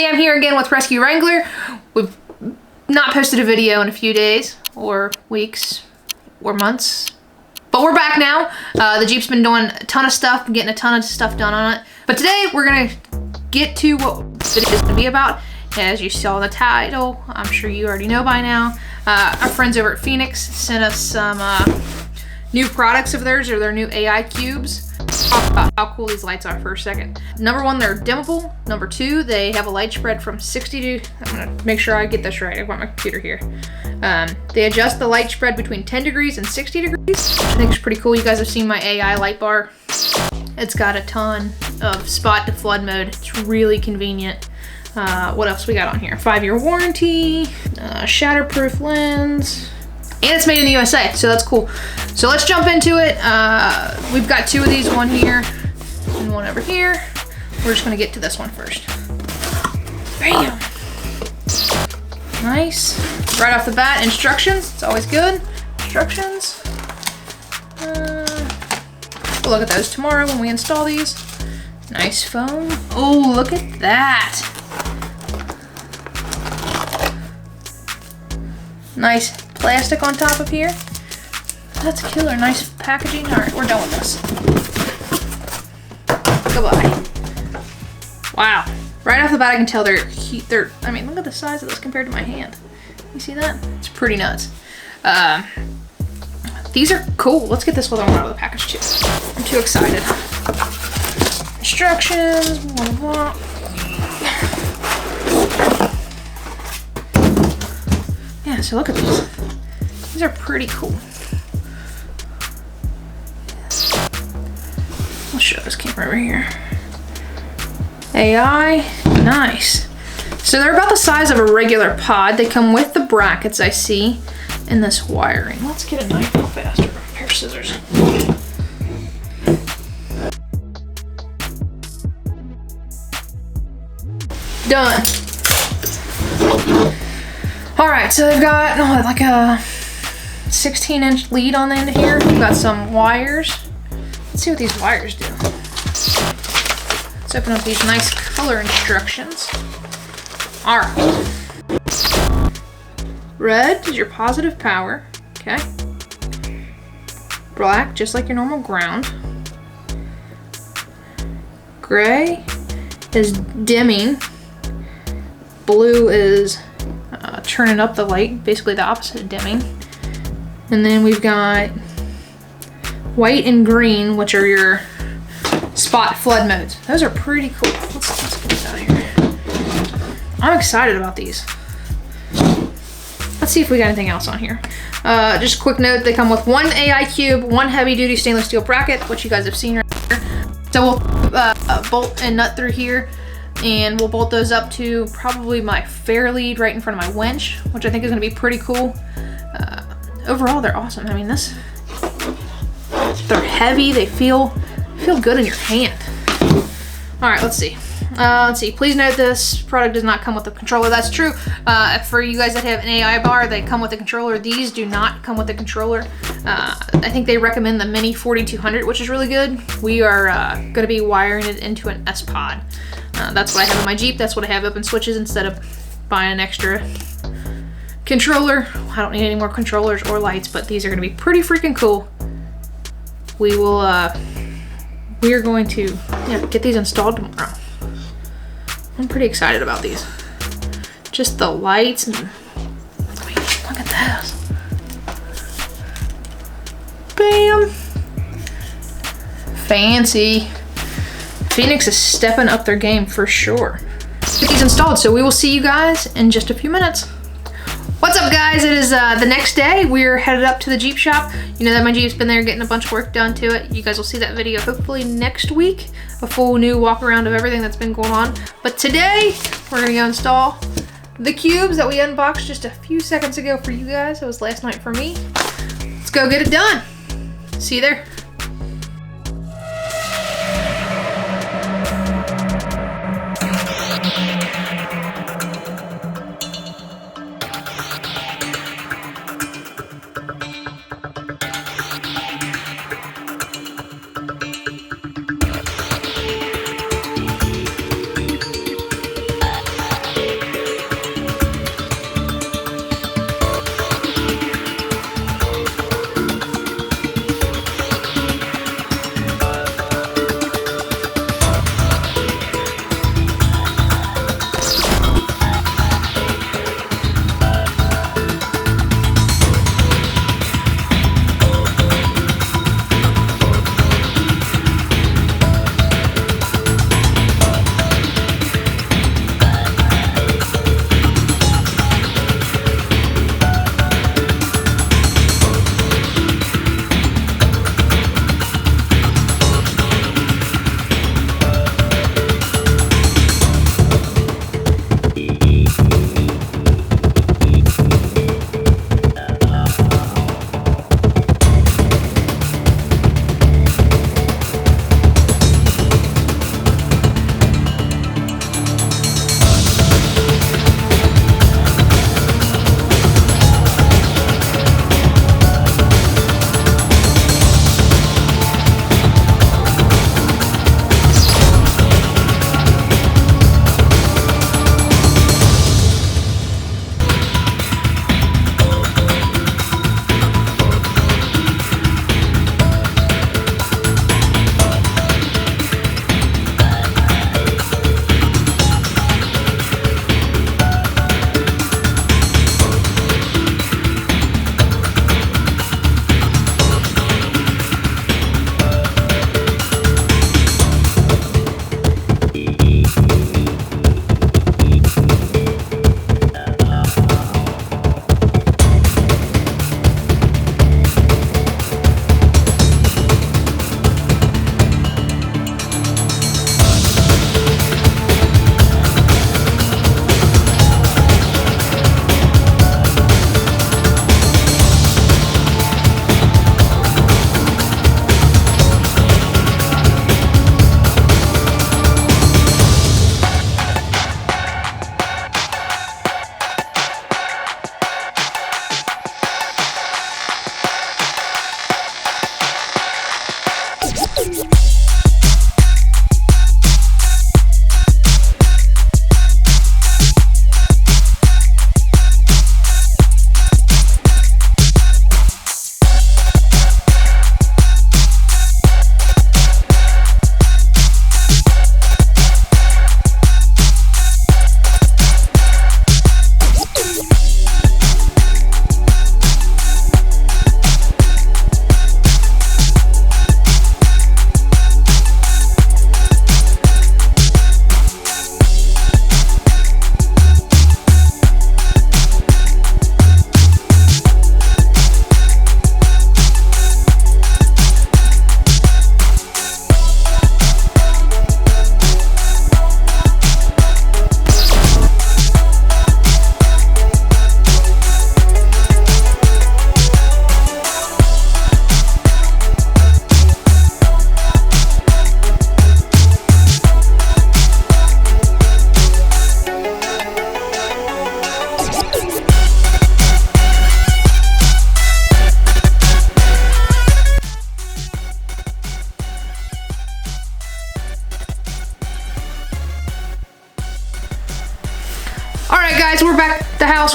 Sam here again with Rescue Wrangler. We've not posted a video in a few days, or weeks, or months. But we're back now. The Jeep's been doing a ton of stuff, getting a ton of stuff done on it. But today we're gonna get to what this video is gonna be about. As you saw in the title, I'm sure you already know by now. Our friends over at Feniex sent us some new products of theirs, or their new AI cubes. Talk about how cool these lights are for a second. Number one, they're dimmable. Number two, they have a light spread from 60 to, I'm gonna make sure I get this right, I've got my computer here. They adjust the light spread between 10 degrees and 60 degrees, which I think is pretty cool. You guys have seen my AI light bar. It's got a ton of spot to flood mode. It's really convenient. What else we got on here? 5-year warranty, shatterproof lens, and it's made in the USA, so that's cool. So let's jump into it. We've got two of these, one here and one over here. We're just gonna get to this one first. Bam! Nice. Right off the bat, instructions. It's always good. Instructions. We'll look at those tomorrow when we install these. Nice foam. Oh, look at that. Nice plastic on top of here. That's killer. Nice packaging. All right, we're done with this. Goodbye. Wow. Right off the bat, I can tell I mean, look at the size of this compared to my hand. You see that? It's pretty nuts. These are cool. Let's get this other one out of the package too. I'm too excited. Instructions, blah, blah, blah. Yeah, so look at these. These are pretty cool. I'll show this camera over here. AI, nice. So they're about the size of a regular pod. They come with the brackets I see and this wiring. Let's get a knife real fast, or a pair of scissors. Done. All right, so they've got like a 16-inch lead on the end of here. We've got some wires. Let's see what these wires do. Let's open up these nice color instructions. All right. Red is your positive power, okay? Black, just like your normal ground. Gray is dimming. Blue is turning up the light, basically the opposite of dimming. And then we've got white and green, which are your spot flood modes. Those are pretty cool. Let's get this out of here. I'm excited about these. Let's see if we got anything else on here. Just a quick note, they come with one AI cube, one heavy duty stainless steel bracket, which you guys have seen right here. So we'll bolt and nut through here, and we'll bolt those up to probably my fair lead right in front of my winch, which I think is gonna be pretty cool. Overall, they're awesome. I mean, they're heavy, they feel good in your hand. All right, let's see. Please note this product does not come with a controller. That's true. For you guys that have an AI bar, they come with a controller. These do not come with a controller. I think they recommend the Mini 4200, which is really good. We are going to be wiring it into an S-Pod. That's what I have in my Jeep. That's what I have open switches instead of buying an extra controller. I don't need any more controllers or lights, but these are going to be pretty freaking cool. We are going to get these installed tomorrow. I'm pretty excited about these. Just the lights and I mean, look at this. Bam! Fancy. Feniex is stepping up their game for sure. Get these installed, so we will see you guys in just a few minutes. What's up, guys? It is the next day. We're headed up to the Jeep shop. You know that my Jeep's been there getting a bunch of work done to it. You guys will see that video hopefully next week. A full new walk around of everything that's been going on. But today, we're gonna go install the cubes that we unboxed just a few seconds ago for you guys. It was last night for me. Let's go get it done. See you there.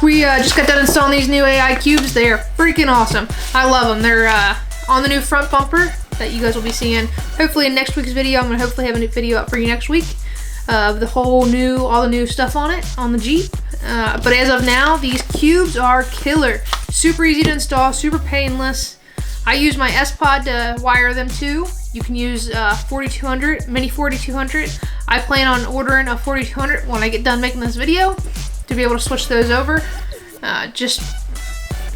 We just got done installing these new AI cubes. They are freaking awesome. I love them. They're on the new front bumper that you guys will be seeing hopefully in next week's video. I'm gonna hopefully have a new video out for you next week of all the new stuff on it, on the Jeep. But as of now, these cubes are killer. Super easy to install, super painless. I use my S-Pod to wire them too. You can use 4200, mini 4200. I plan on ordering a 4200 when I get done making this video to be able to switch those over. I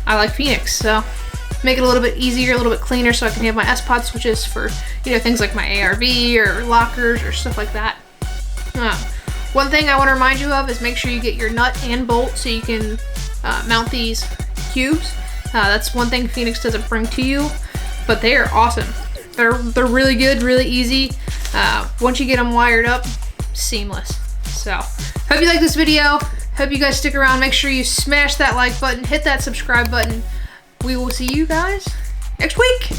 like Feniex, so make it a little bit easier, a little bit cleaner, so I can have my S-Pod switches for, you know, things like my ARV or lockers or stuff like that. One thing I want to remind you of is make sure you get your nut and bolt so you can mount these cubes. That's one thing Feniex doesn't bring to you, but they are awesome. They're really good, really easy. Once you get them wired up, seamless. So, hope you like this video. Hope you guys stick around. Make sure you smash that like button, hit that subscribe button. We will see you guys next week.